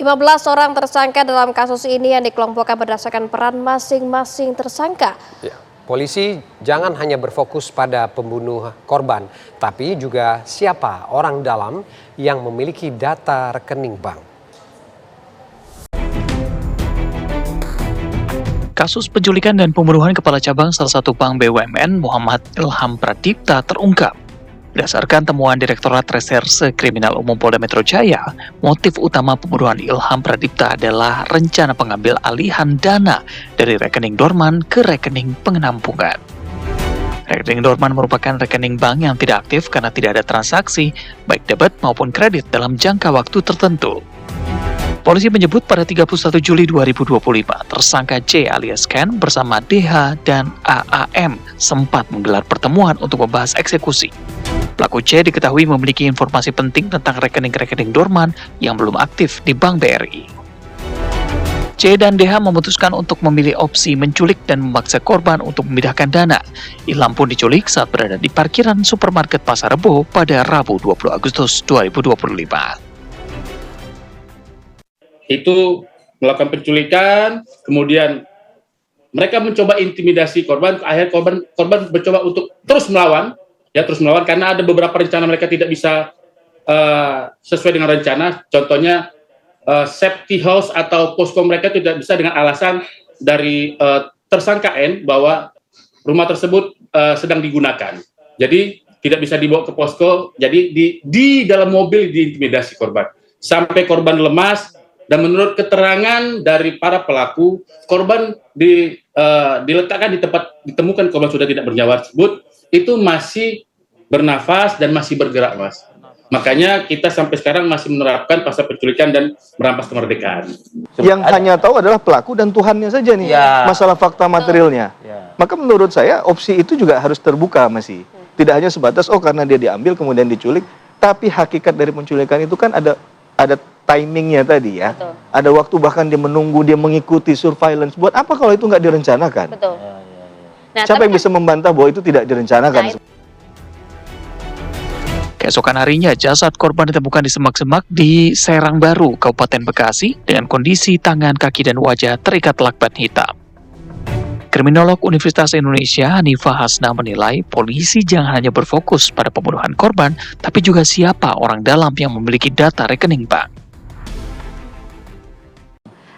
15 orang tersangka dalam kasus ini yang dikelompokkan berdasarkan peran masing-masing tersangka. Ya, polisi jangan hanya berfokus pada pembunuh korban, tapi juga siapa orang dalam yang memiliki data rekening bank. Kasus penculikan dan pembunuhan kepala cabang salah satu bank BUMN Muhammad Ilham Pradipta terungkap. Berdasarkan temuan Direktorat Reserse Kriminal Umum Polda Metro Jaya, motif utama pembunuhan Ilham Pradipta adalah rencana pengambil alihan dana dari rekening dorman ke rekening penampungan. Rekening dorman merupakan rekening bank yang tidak aktif karena tidak ada transaksi, baik debit maupun kredit dalam jangka waktu tertentu. Polisi menyebut pada 31 Juli 2025, tersangka C alias Ken bersama DH dan AAM sempat menggelar pertemuan untuk membahas eksekusi. Pelaku C diketahui memiliki informasi penting tentang rekening-rekening dorman yang belum aktif di Bank BRI. C dan DH memutuskan untuk memilih opsi menculik dan memaksa korban untuk memindahkan dana. Ilham pun diculik saat berada di parkiran supermarket Pasar Rebo pada Rabu 20 Agustus 2025. Itu melakukan penculikan, kemudian mereka mencoba intimidasi korban, akhirnya korban mencoba untuk terus melawan karena ada beberapa rencana mereka tidak bisa sesuai dengan rencana. Contohnya safety house atau posko mereka tidak bisa dengan alasan dari tersangka N bahwa rumah tersebut sedang digunakan. Jadi tidak bisa dibawa ke posko, jadi di dalam mobil diintimidasi korban. Sampai korban lemas. Dan menurut keterangan dari para pelaku, korban diletakkan di tempat ditemukan korban sudah tidak bernyawa tersebut, itu masih bernafas dan masih bergerak, Mas. Makanya kita sampai sekarang masih menerapkan pasal penculikan dan merampas kemerdekaan. Yang hanya tahu adalah pelaku dan Tuhannya saja nih, masalah fakta materialnya. Maka menurut saya opsi itu juga harus terbuka masih. Tidak hanya sebatas, karena dia diambil kemudian diculik, tapi hakikat dari penculikan itu kan ada timingnya tadi ya. Betul. Ada waktu bahkan dia menunggu, dia mengikuti surveillance. Buat apa kalau itu nggak direncanakan? Betul. Nah, siapa yang bisa membantah bahwa itu tidak direncanakan? Keesokan harinya, jasad korban ditemukan di semak-semak di Serang Baru, Kabupaten Bekasi, dengan kondisi tangan, kaki, dan wajah terikat lakban hitam. Kriminolog Universitas Indonesia Hanifah Hasna menilai polisi jangan hanya berfokus pada pembunuhan korban, tapi juga siapa orang dalam yang memiliki data rekening bank.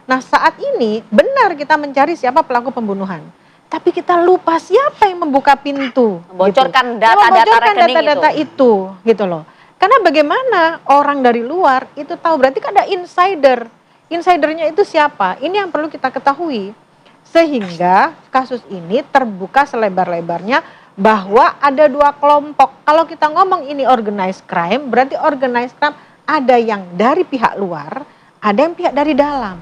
Nah, saat ini benar kita mencari siapa pelaku pembunuhan, tapi kita lupa siapa yang membuka pintu, membocorkan gitu. data-data rekening data-data itu, gitu loh. Karena bagaimana orang dari luar itu tahu, berarti kan ada insider. Insidernya itu siapa? Ini yang perlu kita ketahui. Sehingga kasus ini terbuka selebar-lebarnya bahwa ada dua kelompok. Kalau kita ngomong ini organized crime, berarti organized crime ada yang dari pihak luar, ada yang pihak dari dalam.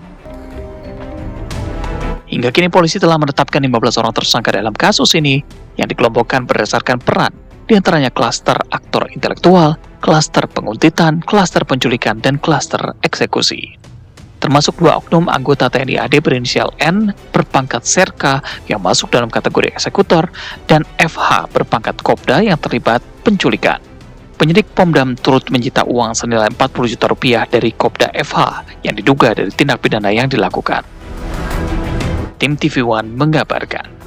Hingga kini polisi telah menetapkan 15 orang tersangka dalam kasus ini yang dikelompokkan berdasarkan peran, diantaranya klaster aktor intelektual, klaster penguntitan, klaster penculikan, dan klaster eksekusi. Termasuk 2 oknum anggota TNI AD berinisial N berpangkat Serka yang masuk dalam kategori eksekutor dan FH berpangkat Kopda yang terlibat penculikan. Penyidik Pomdam turut menyita uang senilai 40 juta rupiah dari Kopda FH yang diduga dari tindak pidana yang dilakukan. Tim TV One mengabarkan.